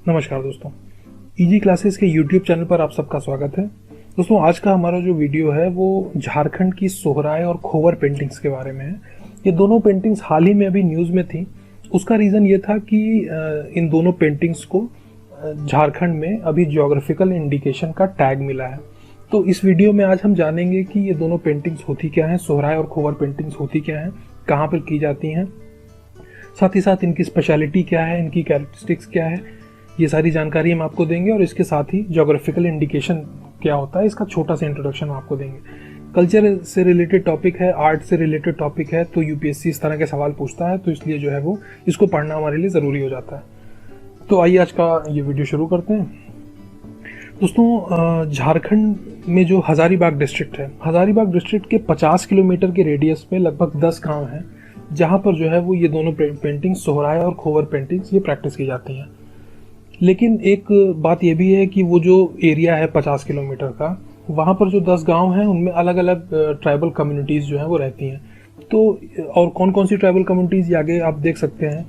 नमस्कार दोस्तों, easy classes के यूट्यूब चैनल पर आप सबका स्वागत है। दोस्तों, आज का हमारा जो वीडियो है वो झारखंड की सोहराय और खोवर पेंटिंग्स के बारे में है। ये दोनों पेंटिंग्स हाल ही में अभी न्यूज़ में थी। उसका रीज़न ये था कि इन दोनों पेंटिंग्स को झारखंड में अभी ज्योग्राफिकल इंडिकेशन का टैग मिला है। तो इस वीडियो में आज हम जानेंगे कि ये दोनों पेंटिंग्स होती क्या हैं, सोहराय और खोवर पेंटिंग्स होती क्या हैं, कहाँ पर की जाती हैं, साथ ही साथ इनकी स्पेशलिटी क्या है, इनकी कैरेक्टरिस्टिक्स क्या है, ये सारी जानकारी हम आपको देंगे। और इसके साथ ही ज्योग्राफिकल इंडिकेशन क्या होता है, इसका छोटा सा इंट्रोडक्शन हम आपको देंगे। कल्चर से रिलेटेड टॉपिक है, आर्ट से रिलेटेड टॉपिक है, तो यूपीएससी इस तरह के सवाल पूछता है, तो इसलिए जो है वो इसको पढ़ना हमारे लिए ज़रूरी हो जाता है। तो आइए आज का ये वीडियो शुरू करते हैं। दोस्तों, झारखंड में जो हज़ारीबाग डिस्ट्रिक्ट है, हज़ारीबाग डिस्ट्रिक्ट के 50 किलोमीटर के रेडियस में लगभग 10 गाँव हैं जहाँ पर जो है वो ये दोनों पेंटिंग्स, सोहराय और खोवर पेंटिंग्स, ये प्रैक्टिस की जाती हैं। लेकिन एक बात ये भी है कि वो जो एरिया है 50 किलोमीटर का, वहाँ पर जो 10 गांव हैं उनमें अलग अलग ट्राइबल कम्युनिटीज़ जो हैं वो रहती हैं। तो और कौन कौन सी ट्राइबल कम्युनिटीज़, ये आगे आप देख सकते हैं।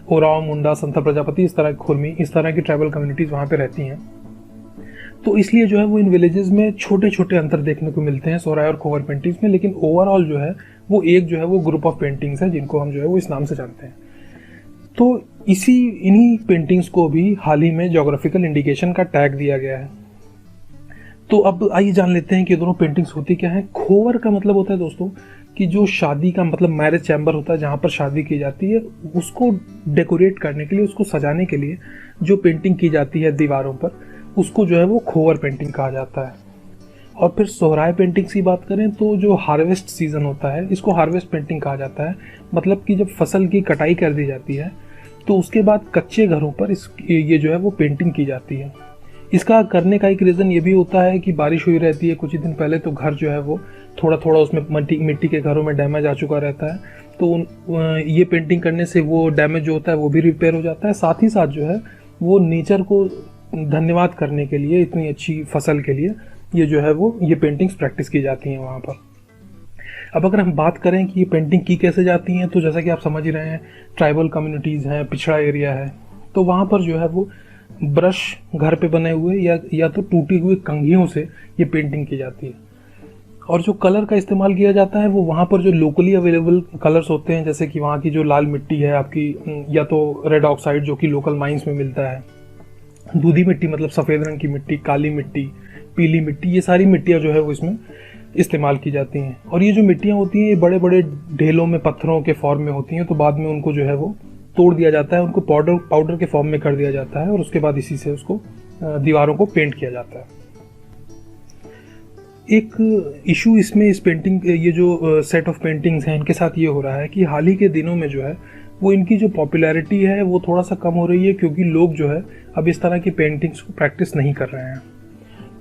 ओराव, मुंडा, संथा प्रजापति, इस तरह खुरमी, इस तरह की ट्राइबल कम्युनिटीज़ वहाँ पे रहती हैं। तो इसलिए जो है वो इन विलेजेस में छोटे छोटे अंतर देखने को मिलते हैं सोहराय और खोवर पेंटिंग्स में। लेकिन ओवरऑल जो है वो एक जो है वो ग्रुप ऑफ पेंटिंग्स है जिनको हम जो है वो इस नाम से जानते हैं। तो इन्हीं पेंटिंग्स को भी हाल ही में ज्योग्राफिकल इंडिकेशन का टैग दिया गया है। तो अब आइए जान लेते हैं कि ये दोनों पेंटिंग्स होती क्या है। खोवर का मतलब होता है दोस्तों कि जो शादी का मतलब मैरिज चैम्बर होता है, जहाँ पर शादी की जाती है, उसको डेकोरेट करने के लिए, उसको सजाने के लिए जो पेंटिंग की जाती है दीवारों पर, उसको जो है वो खोवर पेंटिंग कहा जाता है। और फिर सोहराय पेंटिंग्स की बात करें तो जो हार्वेस्ट सीजन होता है, इसको हार्वेस्ट पेंटिंग कहा जाता है। मतलब कि जब फसल की कटाई कर दी जाती है तो उसके बाद कच्चे घरों पर ये जो है वो पेंटिंग की जाती है। इसका करने का एक रीज़न ये भी होता है कि बारिश हुई रहती है कुछ ही दिन पहले, तो घर जो है वो थोड़ा थोड़ा उसमें मिट्टी के घरों में डैमेज आ चुका रहता है। तो ये पेंटिंग करने से वो डैमेज जो होता है वो भी रिपेयर हो जाता है। साथ ही साथ जो है वो नेचर को धन्यवाद करने के लिए, इतनी अच्छी फसल के लिए, ये जो है वो ये पेंटिंग्स प्रैक्टिस की जाती हैं वहाँ पर। अब अगर हम बात करें कि ये पेंटिंग की कैसे जाती हैं, तो जैसा कि आप समझ ही रहे हैं, ट्राइबल कम्युनिटीज़ हैं, पिछड़ा एरिया है, तो वहाँ पर जो है वो ब्रश घर पे बने हुए या तो टूटी हुई कंघियों से ये पेंटिंग की जाती है। और जो कलर का इस्तेमाल किया जाता है वो वहाँ पर जो लोकली अवेलेबल कलर्स होते हैं, जैसे कि वहाँ की जो लाल मिट्टी है आपकी, या तो रेड ऑक्साइड जो कि लोकल माइंस में मिलता है, दूधी मिट्टी मतलब सफ़ेद रंग की मिट्टी, काली मिट्टी, पीली मिट्टी, ये सारी मिट्टियाँ जो है वो इसमें इस्तेमाल की जाती हैं। और ये जो मिट्टियाँ होती हैं ये बड़े बड़े ढेलों में पत्थरों के फॉर्म में होती हैं। तो बाद में उनको जो है वो तोड़ दिया जाता है, उनको पाउडर के फॉर्म में कर दिया जाता है, और उसके बाद इसी से उसको दीवारों को पेंट किया जाता है। एक इशू इसमें इस पेंटिंग, ये जो सेट ऑफ पेंटिंग्स हैं, इनके साथ ये हो रहा है कि हाल ही के दिनों में जो है वो इनकी जो पॉपुलैरिटी है वो थोड़ा सा कम हो रही है, क्योंकि लोग जो है अब इस तरह की पेंटिंग्स को प्रैक्टिस नहीं कर रहे हैं।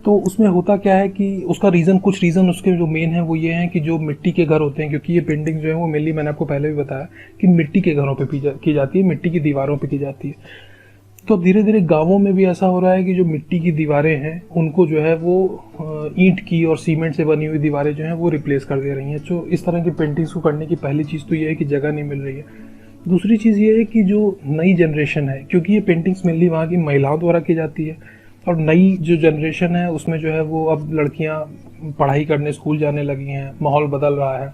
तो उसमें होता क्या है कि उसका कुछ रीज़न उसके जो मेन है वो ये हैं कि जो मिट्टी के घर होते हैं, क्योंकि ये पेंटिंग जो है वो मेनली, मैंने आपको पहले भी बताया कि मिट्टी के घरों पे की जाती है, मिट्टी की दीवारों पे की जाती है। तो धीरे धीरे गाँवों में भी ऐसा हो रहा है कि जो मिट्टी की दीवारें हैं उनको जो है वो ईंट की और सीमेंट से बनी हुई दीवारें जो हैं वो रिप्लेस कर दे रही हैं। तो इस तरह की पेंटिंग्स को करने की पहली चीज़ तो ये है कि जगह नहीं मिल रही है। दूसरी चीज़ ये है कि जो नई जनरेशन है, क्योंकि ये पेंटिंग्स मेनली वहाँ की महिलाओं द्वारा की जाती है, और नई जो जनरेशन है उसमें जो है वो अब लड़कियां पढ़ाई करने स्कूल जाने लगी हैं, माहौल बदल रहा है,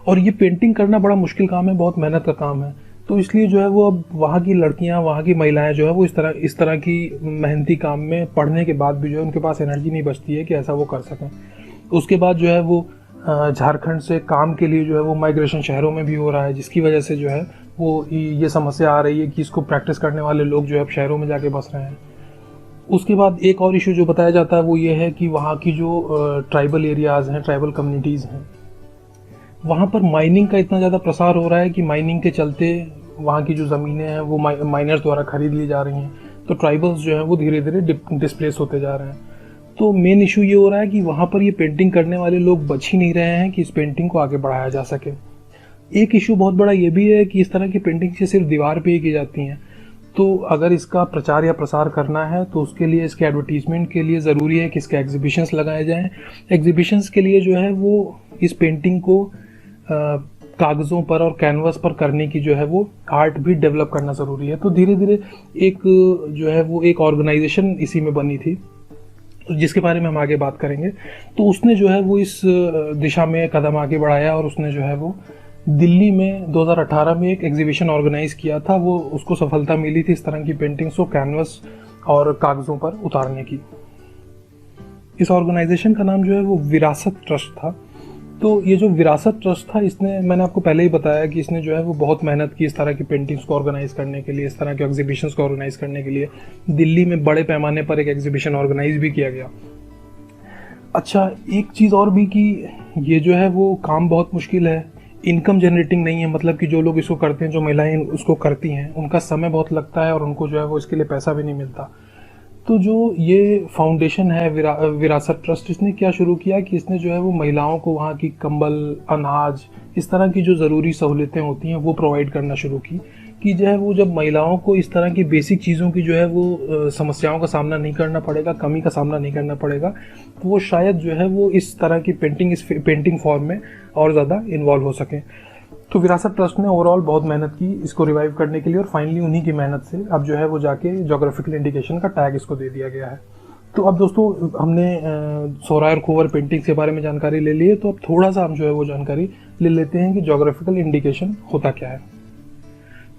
और ये पेंटिंग करना बड़ा मुश्किल काम है, बहुत मेहनत का काम है। तो इसलिए जो है वो अब वहाँ की लड़कियां, वहाँ की महिलाएं जो है वो इस तरह की मेहनती काम में पढ़ने के बाद भी जो है उनके पास एनर्जी नहीं बचती है कि ऐसा वो कर सकें। उसके बाद जो है वो झारखंड से काम के लिए जो है वो माइग्रेशन शहरों में भी हो रहा है, जिसकी वजह से जो है वो ये समस्या आ रही है कि इसको प्रैक्टिस करने वाले लोग जो है अब शहरों में जाके बस रहे हैं। उसके बाद एक और इशू जो बताया जाता है वो ये है कि वहाँ की जो ट्राइबल एरियाज़ हैं, ट्राइबल कम्युनिटीज़ हैं, वहाँ पर माइनिंग का इतना ज़्यादा प्रसार हो रहा है कि माइनिंग के चलते वहाँ की जो ज़मीनें हैं वो माइनर्स द्वारा खरीद ली जा रही हैं। तो ट्राइबल्स जो हैं वो धीरे धीरे डिस्प्लेस होते जा रहे हैं। तो मेन इशू ये हो रहा है कि वहाँ पर ये पेंटिंग करने वाले लोग बच ही नहीं रहे हैं कि इस पेंटिंग को आगे बढ़ाया जा सके। एक इशू बहुत बड़ा ये भी है कि इस तरह की पेंटिंग से सिर्फ दीवार पे ही की जाती हैं। तो अगर इसका प्रचार या प्रसार करना है तो उसके लिए, इसके एडवर्टीजमेंट के लिए ज़रूरी है कि इसके एग्जीबिशंस लगाए जाएं। एग्जीबिशंस के लिए जो है वो इस पेंटिंग को कागज़ों पर और कैनवस पर करने की जो है वो आर्ट भी डेवलप करना ज़रूरी है। तो धीरे धीरे एक जो है वो एक ऑर्गेनाइजेशन इसी में बनी थी, जिसके बारे में हम आगे बात करेंगे। तो उसने जो है वो इस दिशा में कदम आगे बढ़ाया और उसने जो है वो दिल्ली में 2018 में एक एग्जीबिशन ऑर्गेनाइज किया था। वो उसको सफलता मिली थी इस तरह की पेंटिंग्स को कैनवस और कागज़ों पर उतारने की। इस ऑर्गेनाइजेशन का नाम जो है वो विरासत ट्रस्ट था। तो ये जो विरासत ट्रस्ट था, इसने, मैंने आपको पहले ही बताया कि इसने जो है वो बहुत मेहनत की इस तरह की पेंटिंग्स को ऑर्गेनाइज करने के लिए, इस तरह के एग्जीबिशंस को ऑर्गेनाइज करने के लिए। दिल्ली में बड़े पैमाने पर एक एग्जीबिशन ऑर्गेनाइज भी किया गया। अच्छा, एक चीज़ और भी कि ये जो है वो काम बहुत मुश्किल है, इनकम जनरेटिंग नहीं है। मतलब कि जो लोग इसको करते हैं, जो महिलाएं उसको करती हैं, उनका समय बहुत लगता है और उनको जो है वो इसके लिए पैसा भी नहीं मिलता। तो जो ये फाउंडेशन है विरासत ट्रस्ट, इसने क्या शुरू किया कि इसने जो है वो महिलाओं को वहाँ की कंबल, अनाज, इस तरह की जो ज़रूरी सहूलियतें होती हैं वो प्रोवाइड करना शुरू की। कि जो है वो जब महिलाओं को इस तरह की बेसिक चीज़ों की जो है वो समस्याओं का सामना नहीं करना पड़ेगा, कमी का सामना नहीं करना पड़ेगा, तो वो शायद जो है वो इस तरह की इस पेंटिंग फॉर्म में और ज़्यादा इन्वॉल्व हो सकें। तो विरासत ट्रस्ट ने ओवरऑल बहुत मेहनत की इसको रिवाइव करने के लिए और फाइनली उन्हीं की मेहनत से अब जो है वो जाके जोग्राफिकल इंडिकेशन का टैग इसको दे दिया गया है। तो अब दोस्तों, हमने सोहराय और खोवर पेंटिंग्स के बारे में जानकारी ले ली है, तो अब थोड़ा सा हम जो है वो जानकारी ले लेते हैं कि जोग्राफिकल इंडिकेशन होता क्या है।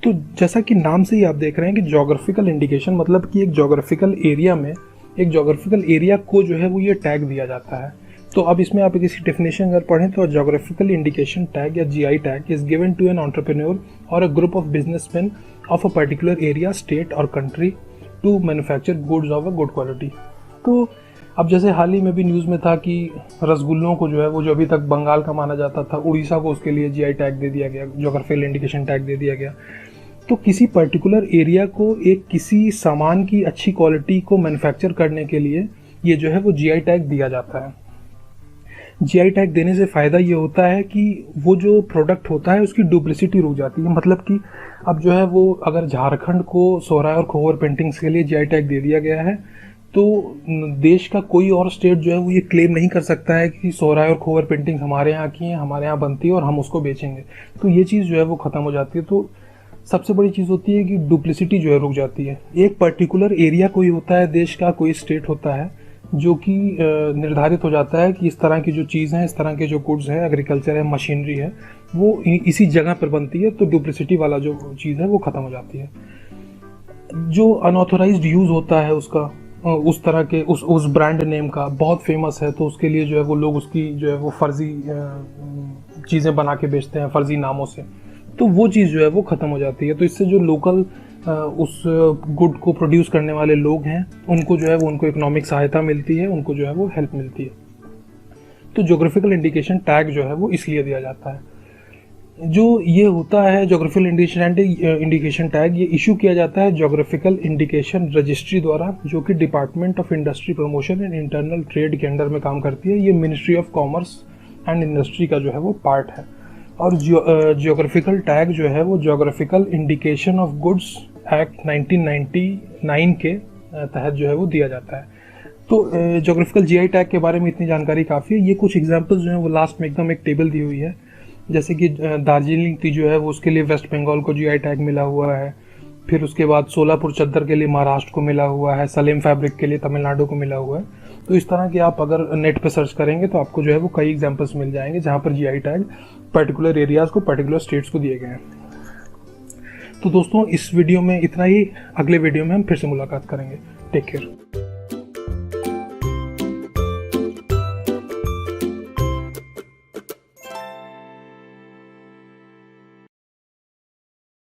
तो जैसा कि नाम से ही आप देख रहे हैं कि जोग्राफिकल इंडिकेशन मतलब कि एक जोग्राफिकल एरिया में, एक जोग्राफिकल एरिया को जो है वो ये टैग दिया जाता है। तो अब इसमें आप किसी डेफिनेशन अगर पढ़ें तो जोग्राफिकल इंडिकेशन टैग या GI tag is given to an entrepreneur or a group of businessman of a particular area, state or country to manufacture goods of a good quality. तो अब जैसे हाल ही में भी न्यूज़ में था कि रसगुल्लों को जो है वो, जो अभी तक बंगाल का माना जाता था, उड़ीसा को उसके लिए जीआई टैग दे दिया गया, जोग्राफिकल इंडिकेशन टैग दे दिया गया। तो किसी पर्टिकुलर एरिया को एक किसी सामान की अच्छी क्वालिटी को मैन्युफैक्चर करने के लिए ये जो है वो जीआई टैग दिया जाता है। जीआई टैग देने से फ़ायदा ये होता है कि वो जो प्रोडक्ट होता है उसकी डुप्लिसिटी रुक जाती है। मतलब कि अब जो है वो, अगर झारखंड को सोहराय और खोवर पेंटिंग्स के लिए जीआई टैग दे दिया गया है, तो देश का कोई और स्टेट जो है वो ये क्लेम नहीं कर सकता है कि सोहराय और खोवर पेंटिंग हमारे यहाँ की हैं, हमारे यहाँ बनती है और हम उसको बेचेंगे। तो ये चीज़ जो है वो ख़त्म हो जाती है। तो सबसे बड़ी चीज़ होती है कि डुप्लिसिटी जो है रुक जाती है। एक पर्टिकुलर एरिया कोई होता है, देश का कोई स्टेट होता है, जो कि निर्धारित हो जाता है कि इस तरह की जो चीज़ हैं, इस तरह के जो गुड्स हैं, एग्रीकल्चर है, मशीनरी है, वो इसी जगह पर बनती है। तो डुप्लिसिटी वाला जो चीज़ है वो ख़त्म हो जाती है। जो अनऑथोराइज्ड यूज़ होता है उसका, उस तरह के उस ब्रांड नेम का बहुत फेमस है, तो उसके लिए जो है वो लोग उसकी जो है वो फर्जी चीज़ें बना के बेचते हैं फर्जी नामों से। तो वो चीज़ जो है वो ख़त्म हो जाती है। तो इससे जो लोकल उस गुड को प्रोड्यूस करने वाले लोग हैं, उनको जो है वो, उनको इकोनॉमिक सहायता मिलती है, उनको जो है वो हेल्प मिलती है। तो जोग्राफिकल इंडिकेशन टैग जो है वो इसलिए दिया जाता है। जो ये होता है जोग्राफिकल इंडिकेशन टैग, ये इशू किया जाता है जोग्राफिकल इंडिकेशन रजिस्ट्री द्वारा, जो कि department of industry promotion and internal trade के अंडर में काम करती है। ये ministry of commerce and industry का जो है वो पार्ट है। और जियोग्राफिकल टैग जो है वो geographical indication of goods act 1999 के तहत जो है वो दिया जाता है। तो जोग्राफिकल जीआई टैग के बारे में इतनी जानकारी काफ़ी है। ये कुछ एग्जांपल्स जो हैं वो लास्ट में एकदम एक टेबल दी हुई है। जैसे कि दार्जिलिंग टी जो है वो, उसके लिए वेस्ट बंगाल को जीआई टैग मिला हुआ है। फिर उसके बाद सोलापुर चद्दर के लिए महाराष्ट्र को मिला हुआ है। सलेम फैब्रिक के लिए तमिलनाडु को मिला हुआ है। तो इस तरह के आप अगर नेट पे सर्च करेंगे तो आपको जो है वो कई एग्जांपल्स मिल जाएंगे जहाँ पर जीआई टैग पर्टिकुलर एरियाज़ को, पर्टिकुलर स्टेट्स को दिए गए हैं। तो दोस्तों, इस वीडियो में इतना ही। अगले वीडियो में हम फिर से मुलाकात करेंगे। Take care.